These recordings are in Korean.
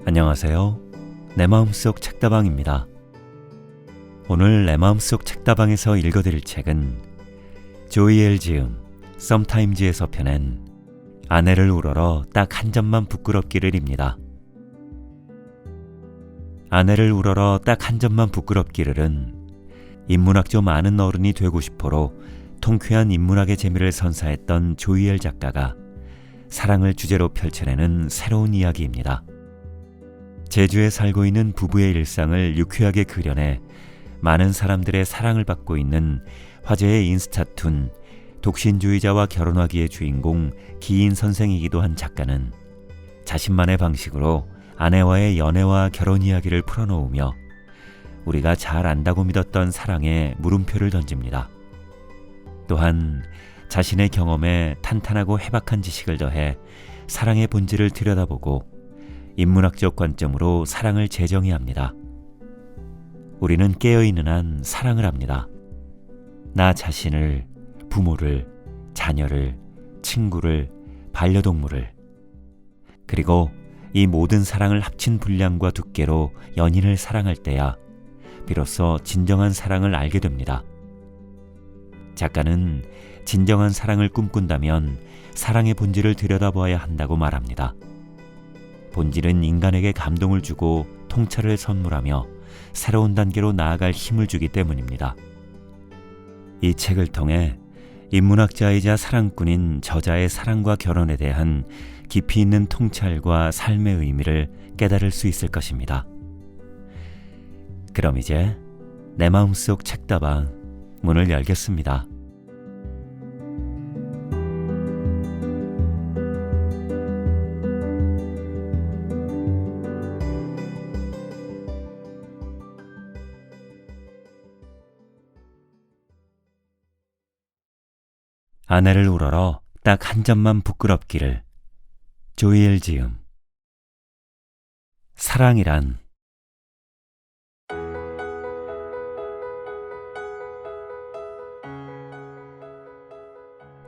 안녕하세요. 내 마음속 책다방입니다. 오늘 내 마음속 책다방에서 읽어드릴 책은 조이엘 지음 썸타임즈에서 펴낸 아내를 우러러 딱 한 점만 부끄럽기를입니다. 아내를 우러러 딱 한 점만 부끄럽기를은 인문학 좀 아는 어른이 되고 싶어로 통쾌한 인문학의 재미를 선사했던 조이엘 작가가 사랑을 주제로 펼쳐내는 새로운 이야기입니다. 제주에 살고 있는 부부의 일상을 유쾌하게 그려내 많은 사람들의 사랑을 받고 있는 화제의 인스타툰 독신주의자와 결혼하기의 주인공 기인 선생이기도 한 작가는 자신만의 방식으로 아내와의 연애와 결혼 이야기를 풀어놓으며 우리가 잘 안다고 믿었던 사랑에 물음표를 던집니다. 또한 자신의 경험에 탄탄하고 해박한 지식을 더해 사랑의 본질을 들여다보고 인문학적 관점으로 사랑을 재정의합니다. 우리는 깨어있는 한 사랑을 합니다. 나 자신을, 부모를, 자녀를, 친구를, 반려동물을, 그리고 이 모든 사랑을 합친 분량과 두께로 연인을 사랑할 때야 비로소 진정한 사랑을 알게 됩니다. 작가는 진정한 사랑을 꿈꾼다면 사랑의 본질을 들여다봐야 한다고 말합니다. 본질은 인간에게 감동을 주고 통찰을 선물하며 새로운 단계로 나아갈 힘을 주기 때문입니다. 이 책을 통해 인문학자이자 사랑꾼인 저자의 사랑과 결혼에 대한 깊이 있는 통찰과 삶의 의미를 깨달을 수 있을 것입니다. 그럼 이제 내 마음속 책다방 문을 열겠습니다. 아내를 우러러 딱 한 점만 부끄럽기를. 조이엘 지음. 사랑이란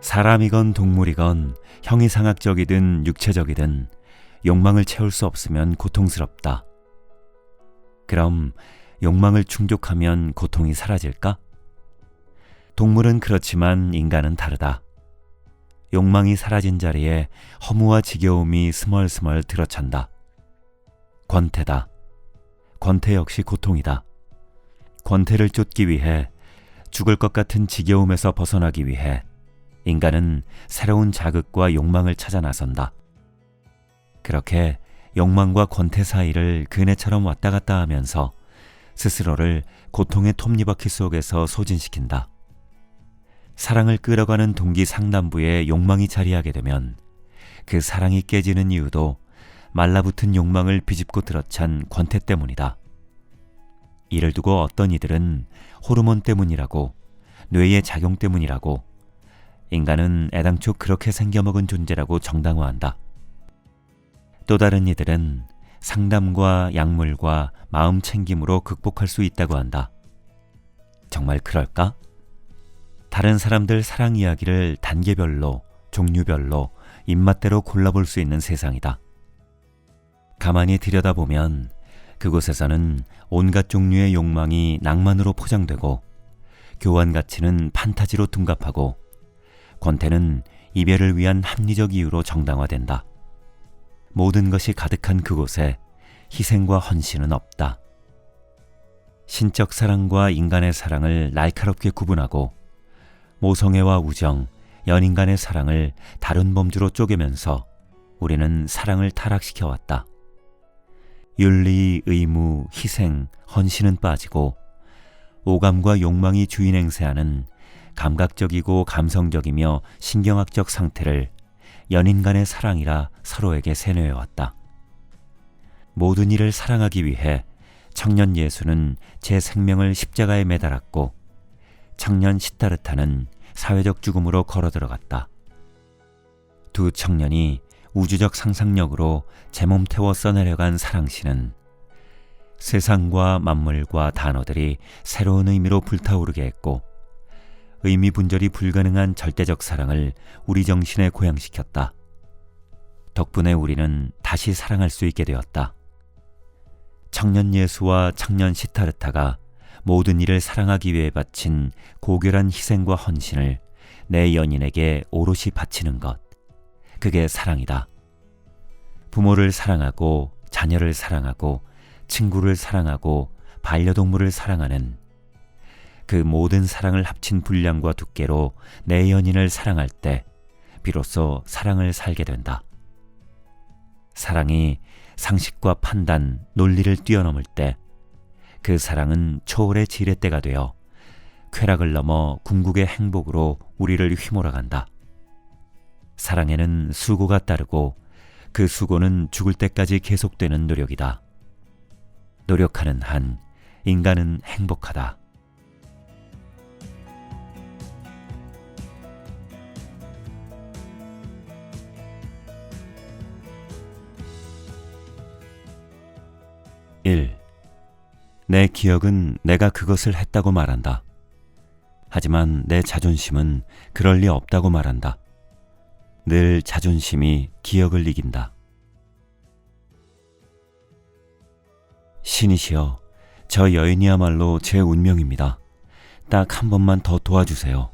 사람이건 동물이건 형이상학적이든 육체적이든 욕망을 채울 수 없으면 고통스럽다. 그럼 욕망을 충족하면 고통이 사라질까? 동물은 그렇지만 인간은 다르다. 욕망이 사라진 자리에 허무와 지겨움이 스멀스멀 들어찬다. 권태다. 권태 역시 고통이다. 권태를 쫓기 위해, 죽을 것 같은 지겨움에서 벗어나기 위해 인간은 새로운 자극과 욕망을 찾아 나선다. 그렇게 욕망과 권태 사이를 그네처럼 왔다 갔다 하면서 스스로를 고통의 톱니바퀴 속에서 소진시킨다. 사랑을 끌어가는 동기 상단부에 욕망이 자리하게 되면 그 사랑이 깨지는 이유도 말라붙은 욕망을 비집고 들어찬 권태 때문이다. 이를 두고 어떤 이들은 호르몬 때문이라고, 뇌의 작용 때문이라고, 인간은 애당초 그렇게 생겨먹은 존재라고 정당화한다. 또 다른 이들은 상담과 약물과 마음 챙김으로 극복할 수 있다고 한다. 정말 그럴까? 다른 사람들 사랑 이야기를 단계별로, 종류별로, 입맛대로 골라볼 수 있는 세상이다. 가만히 들여다보면 그곳에서는 온갖 종류의 욕망이 낭만으로 포장되고, 교환 가치는 판타지로 둔갑하고, 권태는 이별을 위한 합리적 이유로 정당화된다. 모든 것이 가득한 그곳에 희생과 헌신은 없다. 신적 사랑과 인간의 사랑을 날카롭게 구분하고 모성애와 우정, 연인 간의 사랑을 다른 범주로 쪼개면서 우리는 사랑을 타락시켜왔다. 윤리, 의무, 희생, 헌신은 빠지고 오감과 욕망이 주인 행세하는 감각적이고 감성적이며 신경학적 상태를 연인 간의 사랑이라 서로에게 세뇌해왔다. 모든 이를 사랑하기 위해 청년 예수는 제 생명을 십자가에 매달았고 청년 시타르타는 사회적 죽음으로 걸어 들어갔다. 두 청년이 우주적 상상력으로 제 몸 태워 써내려간 사랑시는 세상과 만물과 단어들이 새로운 의미로 불타오르게 했고 의미 분절이 불가능한 절대적 사랑을 우리 정신에 고양시켰다. 덕분에 우리는 다시 사랑할 수 있게 되었다. 청년 예수와 청년 시타르타가 모든 일을 사랑하기 위해 바친 고결한 희생과 헌신을 내 연인에게 오롯이 바치는 것, 그게 사랑이다. 부모를 사랑하고 자녀를 사랑하고 친구를 사랑하고 반려동물을 사랑하는 그 모든 사랑을 합친 분량과 두께로 내 연인을 사랑할 때 비로소 사랑을 살게 된다. 사랑이 상식과 판단, 논리를 뛰어넘을 때 그 사랑은 초월의 지렛대가 되어 쾌락을 넘어 궁극의 행복으로 우리를 휘몰아간다. 사랑에는 수고가 따르고 그 수고는 죽을 때까지 계속되는 노력이다. 노력하는 한 인간은 행복하다. 내 기억은 내가 그것을 했다고 말한다. 하지만 내 자존심은 그럴 리 없다고 말한다. 늘 자존심이 기억을 이긴다. 신이시여, 저 여인이야말로 제 운명입니다. 딱 한 번만 더 도와주세요.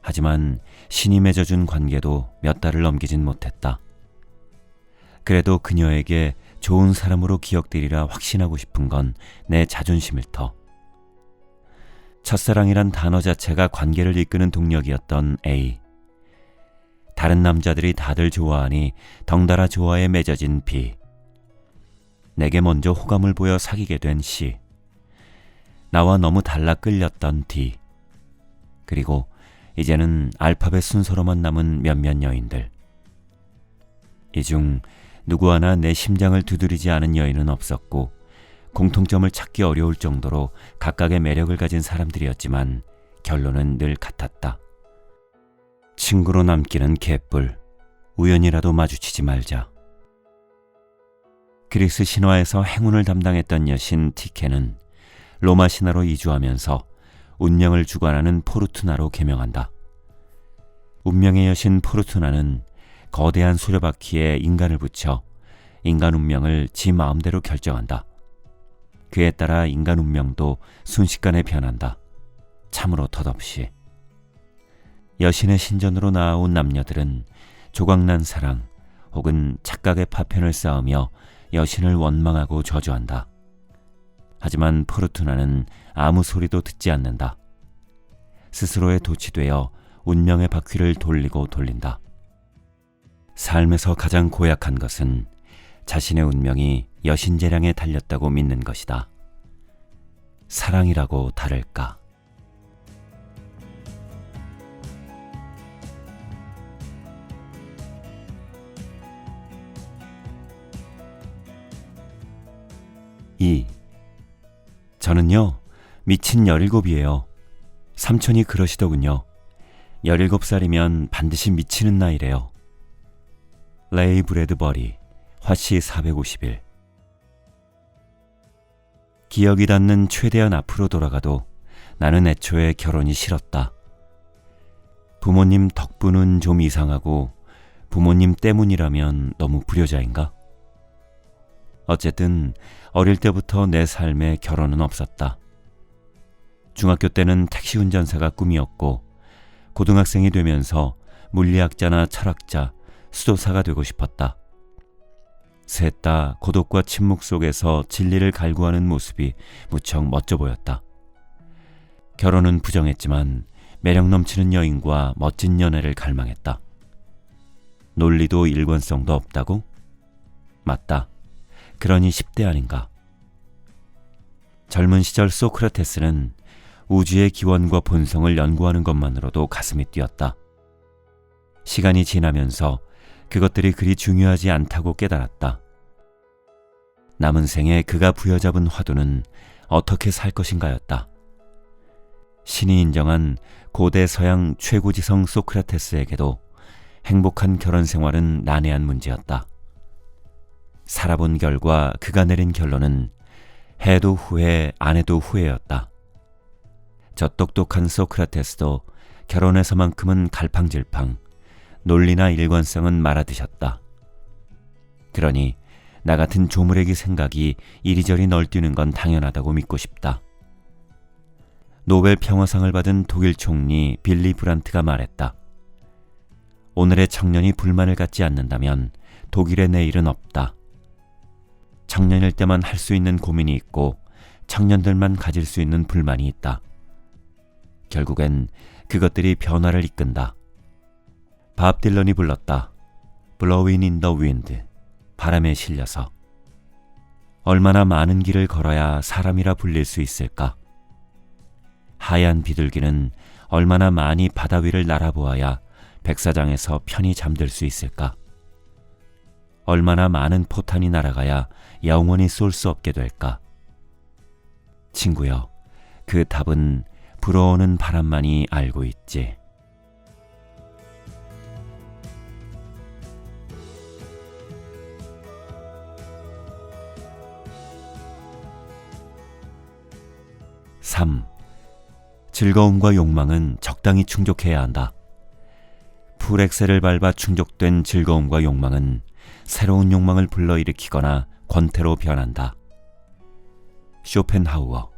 하지만 신이 맺어준 관계도 몇 달을 넘기진 못했다. 그래도 그녀에게 좋은 사람으로 기억되리라 확신하고 싶은 건 내 자존심일 터. 첫사랑이란 단어 자체가 관계를 이끄는 동력이었던 A. 다른 남자들이 다들 좋아하니 덩달아 좋아에 맺어진 B. 내게 먼저 호감을 보여 사귀게 된 C. 나와 너무 달라 끌렸던 D. 그리고 이제는 알파벳 순서로만 남은 몇몇 여인들. 이 중 누구 하나 내 심장을 두드리지 않은 여인은 없었고 공통점을 찾기 어려울 정도로 각각의 매력을 가진 사람들이었지만 결론은 늘 같았다. 친구로 남기는 개뿔, 우연이라도 마주치지 말자. 그리스 신화에서 행운을 담당했던 여신 티케는 로마 신화로 이주하면서 운명을 주관하는 포르투나로 개명한다. 운명의 여신 포르투나는 거대한 수레바퀴에 인간을 붙여 인간 운명을 지 마음대로 결정한다. 그에 따라 인간 운명도 순식간에 변한다. 참으로 덧없이. 여신의 신전으로 나아온 남녀들은 조각난 사랑 혹은 착각의 파편을 쌓으며 여신을 원망하고 저주한다. 하지만 포르투나는 아무 소리도 듣지 않는다. 스스로의 돛이 되어 운명의 바퀴를 돌리고 돌린다. 삶에서 가장 고약한 것은 자신의 운명이 여신재량에 달렸다고 믿는 것이다. 사랑이라고 다를까? 저는요, 미친 17이에요. 삼촌이 그러시더군요. 17살이면 반드시 미치는 나이래요. 레이 브래드버리, 화씨 451. 기억이 닿는 최대한 앞으로 돌아가도 나는 애초에 결혼이 싫었다. 부모님 덕분은 좀 이상하고 부모님 때문이라면 너무 불효자인가? 어쨌든 어릴 때부터 내 삶에 결혼은 없었다. 중학교 때는 택시 운전사가 꿈이었고 고등학생이 되면서 물리학자나 철학자, 수도사가 되고 싶었다. 셋 다 고독과 침묵 속에서 진리를 갈구하는 모습이 무척 멋져 보였다. 결혼은 부정했지만 매력 넘치는 여인과 멋진 연애를 갈망했다. 논리도 일관성도 없다고? 맞다. 그러니 10대 아닌가. 젊은 시절 소크라테스는 우주의 기원과 본성을 연구하는 것만으로도 가슴이 뛰었다. 시간이 지나면서 그것들이 그리 중요하지 않다고 깨달았다. 남은 생에 그가 부여잡은 화두는 어떻게 살 것인가였다. 신이 인정한 고대 서양 최고지성 소크라테스에게도 행복한 결혼 생활은 난해한 문제였다. 살아본 결과 그가 내린 결론은 해도 후회, 안 해도 후회였다. 저 똑똑한 소크라테스도 결혼에서만큼은 갈팡질팡, 논리나 일관성은 말아드셨다. 그러니 나 같은 조물애기 생각이 이리저리 널뛰는 건 당연하다고 믿고 싶다. 노벨 평화상을 받은 독일 총리 빌리 브란트가 말했다. 오늘의 청년이 불만을 갖지 않는다면 독일의 내일은 없다. 청년일 때만 할 수 있는 고민이 있고 청년들만 가질 수 있는 불만이 있다. 결국엔 그것들이 변화를 이끈다. 밥 딜런이 불렀다. Blowing in the wind. 바람에 실려서. 얼마나 많은 길을 걸어야 사람이라 불릴 수 있을까? 하얀 비둘기는 얼마나 많이 바다 위를 날아보아야 백사장에서 편히 잠들 수 있을까? 얼마나 많은 포탄이 날아가야 영원히 쏠 수 없게 될까? 친구여, 그 답은 불어오는 바람만이 알고 있지. (3) 즐거움과 욕망은 적당히 충족해야 한다. 풀엑셀을 밟아 충족된 즐거움과 욕망은 새로운 욕망을 불러일으키거나 권태로 변한다. 쇼펜하우어.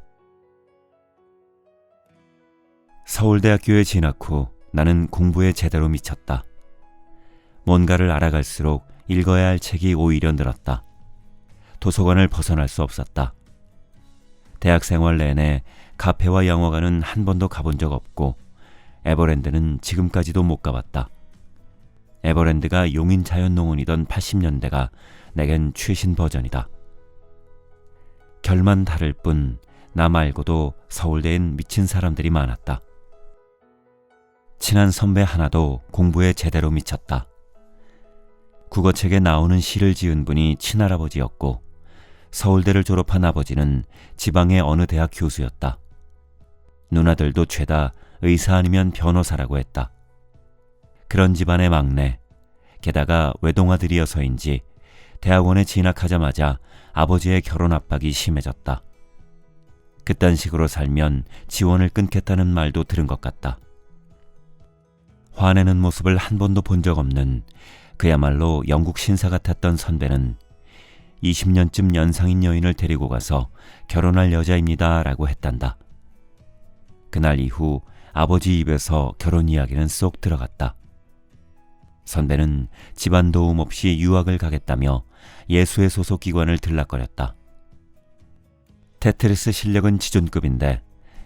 서울대학교에 진학 후 나는 공부에 제대로 미쳤다. 뭔가를 알아갈수록 읽어야 할 책이 오히려 늘었다. 도서관을 벗어날 수 없었다. 대학 생활 내내 카페와 영화관은 한 번도 가본 적 없고 에버랜드는 지금까지도 못 가봤다. 에버랜드가 용인 자연농원이던 80년대가 내겐 최신 버전이다. 결만 다를 뿐 나 말고도 서울대엔 미친 사람들이 많았다. 친한 선배 하나도 공부에 제대로 미쳤다. 국어책에 나오는 시를 지은 분이 친할아버지였고 서울대를 졸업한 아버지는 지방의 어느 대학 교수였다. 누나들도 죄다 의사 아니면 변호사라고 했다. 그런 집안의 막내, 게다가 외동아들이어서인지 대학원에 진학하자마자 아버지의 결혼 압박이 심해졌다. 그딴 식으로 살면 지원을 끊겠다는 말도 들은 것 같다. 화내는 모습을 한 번도 본 적 없는 그야말로 영국 신사 같았던 선배는 20년쯤 연상인 여인을 데리고 가서 결혼할 여자입니다 라고 했단다. 그날 이후 아버지 입에서 결혼 이야기는 쏙 들어갔다. 선배는 집안 도움 없이 유학을 가겠다며 예수의 소속 기관을 들락거렸다. 테트리스 실력은 지존급인데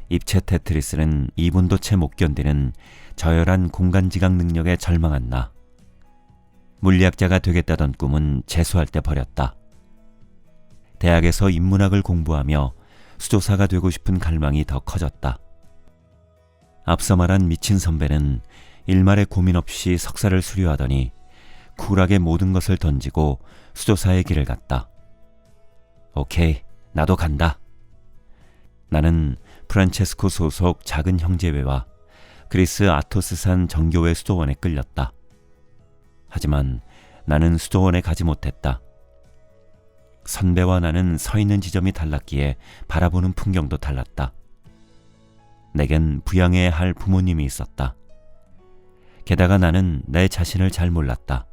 입체 테트리스는 2분도 채 못 견디는 저열한 공간지각 능력에 절망한 나. 물리학자가 되겠다던 꿈은 재수할 때 버렸다. 대학에서 인문학을 공부하며 수조사가 되고 싶은 갈망이 더 커졌다. 앞서 말한 미친 선배는 일말의 고민 없이 석사를 수료하더니 쿨하게 모든 것을 던지고 수조사의 길을 갔다. 오케이, 나도 간다. 나는 프란체스코 소속 작은 형제회와 그리스 아토스산 정교회 수도원에 끌렸다. 하지만 나는 수도원에 가지 못했다. 선배와 나는 서 있는 지점이 달랐기에 바라보는 풍경도 달랐다. 내겐 부양해야 할 부모님이 있었다. 게다가 나는 내 자신을 잘 몰랐다.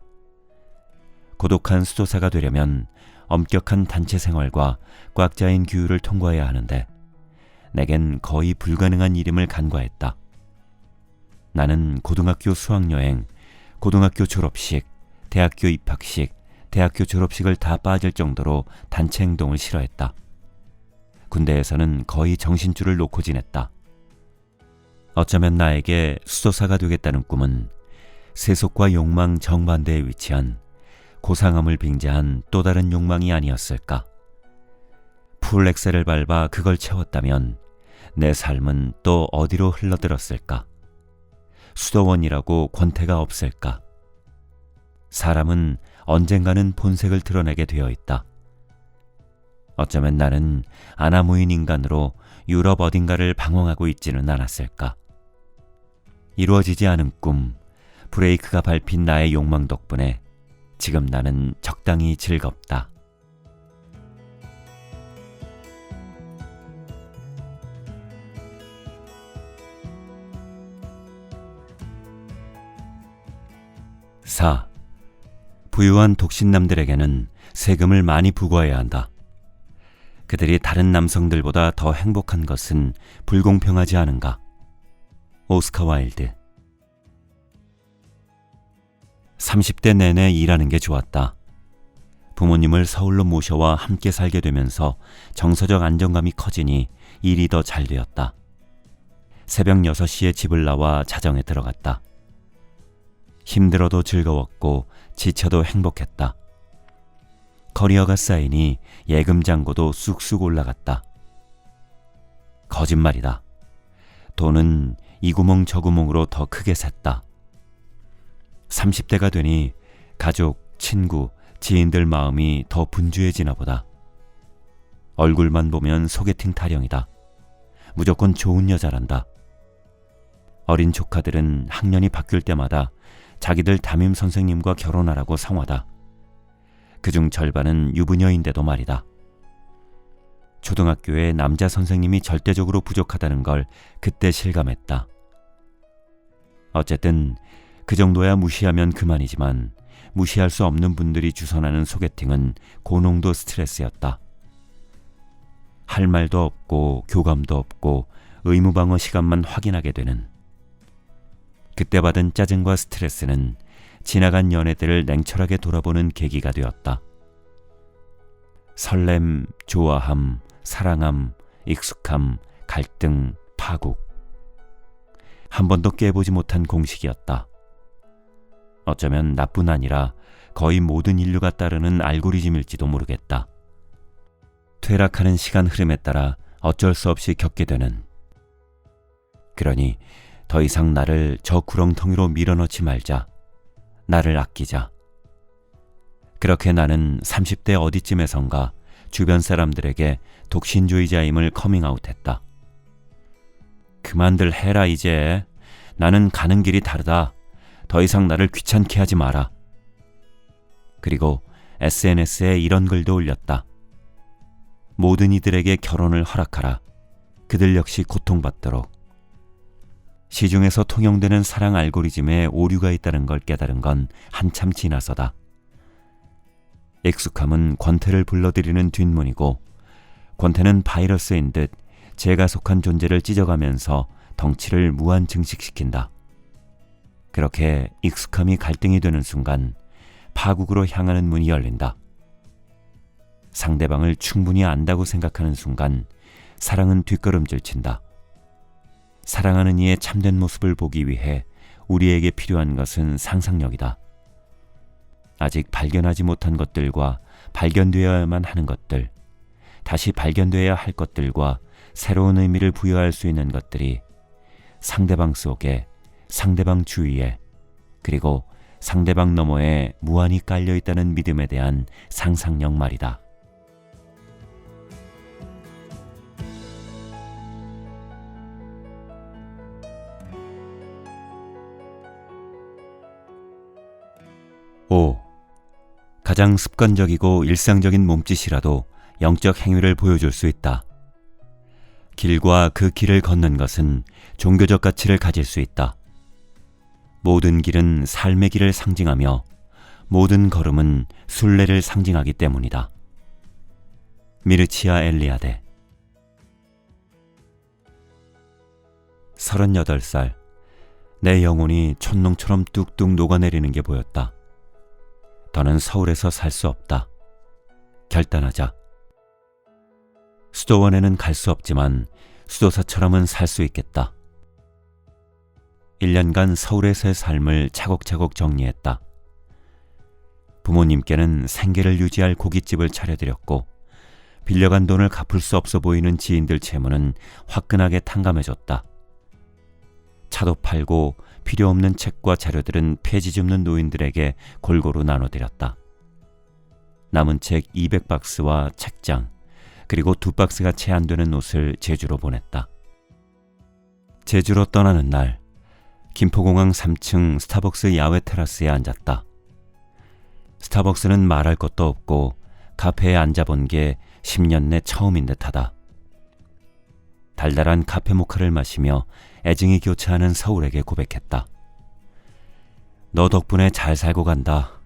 고독한 수도사가 되려면 엄격한 단체 생활과 꽉 짜인 규율을 통과해야 하는데 내겐 거의 불가능한 일임을 간과했다. 나는 고등학교 수학여행, 고등학교 졸업식, 대학교 입학식, 대학교 졸업식을 다 빠질 정도로 단체 행동을 싫어했다. 군대에서는 거의 정신줄을 놓고 지냈다. 어쩌면 나에게 수도사가 되겠다는 꿈은 세속과 욕망 정반대에 위치한 고상함을 빙자한 또 다른 욕망이 아니었을까. 풀엑셀을 밟아 그걸 채웠다면 내 삶은 또 어디로 흘러들었을까? 수도원이라고 권태가 없을까? 사람은 언젠가는 본색을 드러내게 되어 있다. 어쩌면 나는 아나무인 인간으로 유럽 어딘가를 방황하고 있지는 않았을까? 이루어지지 않은 꿈, 브레이크가 밟힌 나의 욕망 덕분에 지금 나는 적당히 즐겁다. (4) 부유한 독신남들에게는 세금을 많이 부과해야 한다. 그들이 다른 남성들보다 더 행복한 것은 불공평하지 않은가? 오스카 와일드. 30대 내내 일하는 게 좋았다. 부모님을 서울로 모셔와 함께 살게 되면서 정서적 안정감이 커지니 일이 더 잘 되었다. 새벽 6시에 집을 나와 자정에 들어갔다. 힘들어도 즐거웠고 지쳐도 행복했다. 커리어가 쌓이니 예금 잔고도 쑥쑥 올라갔다. 거짓말이다. 돈은 이 구멍 저 구멍으로 더 크게 샜다. 30대가 되니 가족, 친구, 지인들 마음이 더 분주해지나 보다. 얼굴만 보면 소개팅 타령이다. 무조건 좋은 여자란다. 어린 조카들은 학년이 바뀔 때마다 자기들 담임 선생님과 결혼하라고 성화다. 그중 절반은 유부녀인데도 말이다. 초등학교에 남자 선생님이 절대적으로 부족하다는 걸 그때 실감했다. 어쨌든 그 정도야 무시하면 그만이지만 무시할 수 없는 분들이 주선하는 소개팅은 고농도 스트레스였다. 할 말도 없고 교감도 없고 의무방어 시간만 확인하게 되는. 그때 받은 짜증과 스트레스는 지나간 연애들을 냉철하게 돌아보는 계기가 되었다. 설렘, 좋아함, 사랑함, 익숙함, 갈등, 파국. 한 번도 깨보지 못한 공식이었다. 어쩌면 나뿐 아니라 거의 모든 인류가 따르는 알고리즘일지도 모르겠다. 퇴락하는 시간 흐름에 따라 어쩔 수 없이 겪게 되는. 그러니 더 이상 나를 저 구렁텅이로 밀어넣지 말자. 나를 아끼자. 그렇게 나는 30대 어디쯤에선가 주변 사람들에게 독신주의자임을 커밍아웃했다. 그만들 해라 이제. 나는 가는 길이 다르다. 더 이상 나를 귀찮게 하지 마라. 그리고 SNS에 이런 글도 올렸다. 모든 이들에게 결혼을 허락하라. 그들 역시 고통받도록. 시중에서 통용되는 사랑 알고리즘에 오류가 있다는 걸 깨달은 건 한참 지나서다. 익숙함은 권태를 불러들이는 뒷문이고 권태는 바이러스인 듯 제가 속한 존재를 찢어가면서 덩치를 무한 증식시킨다. 그렇게 익숙함이 갈등이 되는 순간 파국으로 향하는 문이 열린다. 상대방을 충분히 안다고 생각하는 순간 사랑은 뒷걸음질 친다. 사랑하는 이의 참된 모습을 보기 위해 우리에게 필요한 것은 상상력이다. 아직 발견하지 못한 것들과 발견되어야만 하는 것들, 다시 발견되어야 할 것들과 새로운 의미를 부여할 수 있는 것들이 상대방 속에, 상대방 주위에, 그리고 상대방 너머에 무한히 깔려있다는 믿음에 대한 상상력 말이다. 가장 습관적이고 일상적인 몸짓이라도 영적 행위를 보여줄 수 있다. 길과 그 길을 걷는 것은 종교적 가치를 가질 수 있다. 모든 길은 삶의 길을 상징하며 모든 걸음은 순례를 상징하기 때문이다. 미르치아 엘리아데. 38살. 내 영혼이 촛농처럼 뚝뚝 녹아내리는 게 보였다. 더는 서울에서 살 수 없다. 결단하자. 수도원에는 갈 수 없지만 수도사처럼은 살 수 있겠다. 1년간 서울에서의 삶을 차곡차곡 정리했다. 부모님께는 생계를 유지할 고깃집을 차려드렸고 빌려간 돈을 갚을 수 없어 보이는 지인들 채무는 화끈하게 탕감해줬다. 차도 팔고 필요 없는 책과 자료들은 폐지 줍는 노인들에게 골고루 나눠드렸다. 남은 책 200박스와 책장, 그리고 2박스가 채 안 되는 옷을 제주로 보냈다. 제주로 떠나는 날, 김포공항 3층 스타벅스 야외 테라스에 앉았다. 스타벅스는 말할 것도 없고 카페에 앉아본 게 10년 내 처음인 듯하다. 달달한 카페 모카를 마시며 애증이 교차하는 서울에게 고백했다. 너 덕분에 잘 살고 간다.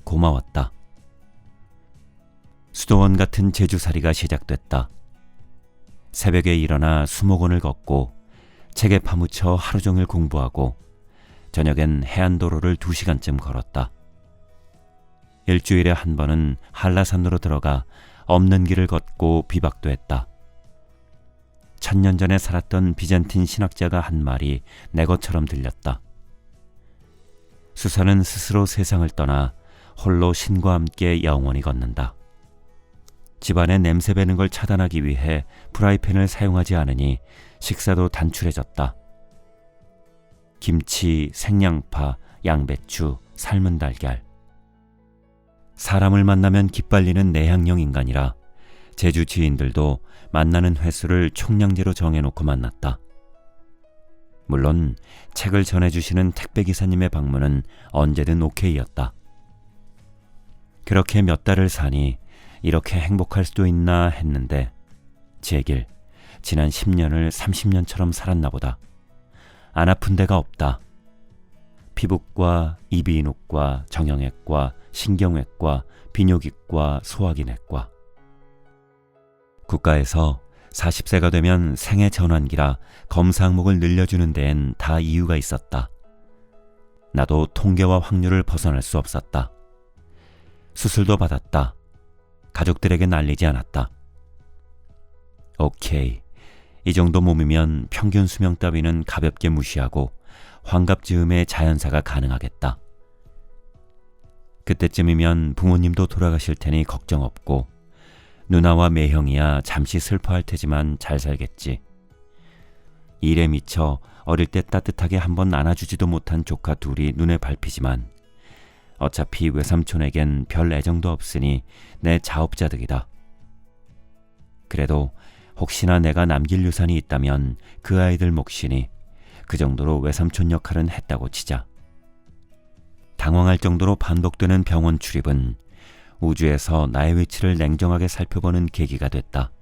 고마웠다. 수도원 같은 제주살이가 시작됐다. 새벽에 일어나 수목원을 걷고 책에 파묻혀 하루 종일 공부하고 저녁엔 해안도로를 2시간쯤 걸었다. 일주일에 한 번은 한라산으로 들어가 없는 길을 걷고 비박도 했다. 1000년 전에 살았던 비잔틴 신학자가 한 말이 내 것처럼 들렸다. 수사는 스스로 세상을 떠나 홀로 신과 함께 영원히 걷는다. 집안에 냄새 배는 걸 차단하기 위해 프라이팬을 사용하지 않으니 식사도 단출해졌다. 김치, 생양파, 양배추, 삶은 달걀. 사람을 만나면 기빨리는 내향형 인간이라 제주 지인들도 만나는 횟수를 총량제로 정해놓고 만났다. 물론 책을 전해주시는 택배기사님의 방문은 언제든 오케이였다. 그렇게 몇 달을 사니 이렇게 행복할 수도 있나 했는데 제길 지난 10년을 30년처럼 살았나 보다. 안 아픈 데가 없다. 피부과, 이비인후과, 정형외과, 신경외과, 비뇨기과, 소화기내과. 국가에서 40세가 되면 생애 전환기라 검사 항목을 늘려주는 데엔 다 이유가 있었다. 나도 통계와 확률을 벗어날 수 없었다. 수술도 받았다. 가족들에겐 알리지 않았다. 오케이. 이 정도 몸이면 평균 수명 따위는 가볍게 무시하고 환갑 즈음에 자연사가 가능하겠다. 그때쯤이면 부모님도 돌아가실 테니 걱정 없고 누나와 매형이야 잠시 슬퍼할 테지만 잘 살겠지. 일에 미쳐 어릴 때 따뜻하게 한번 안아주지도 못한 조카 둘이 눈에 밟히지만 어차피 외삼촌에겐 별 애정도 없으니 내 자업자득이다. 그래도 혹시나 내가 남길 유산이 있다면 그 아이들 몫이니 그 정도로 외삼촌 역할은 했다고 치자. 당황할 정도로 반복되는 병원 출입은 우주에서 나의 위치를 냉정하게 살펴보는 계기가 됐다.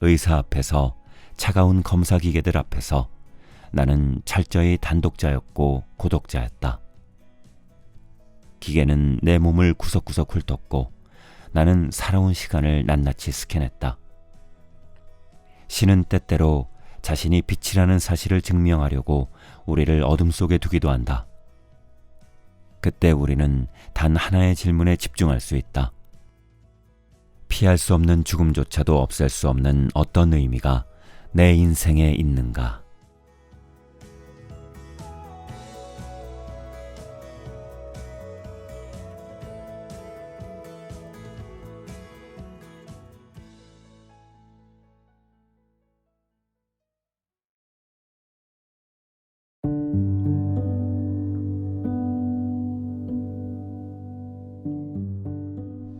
의사 앞에서, 차가운 검사 기계들 앞에서 나는 철저히 단독자였고 고독자였다. 기계는 내 몸을 구석구석 훑었고 나는 살아온 시간을 낱낱이 스캔했다. 신은 때때로 자신이 빛이라는 사실을 증명하려고 우리를 어둠 속에 두기도 한다. 그때 우리는 단 하나의 질문에 집중할 수 있다. 피할 수 없는 죽음조차도 없앨 수 없는 어떤 의미가 내 인생에 있는가?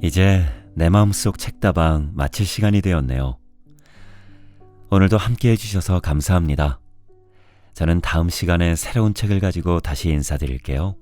이제 내 마음속 책다방 마칠 시간이 되었네요. 오늘도 함께 해주셔서 감사합니다. 저는 다음 시간에 새로운 책을 가지고 다시 인사드릴게요.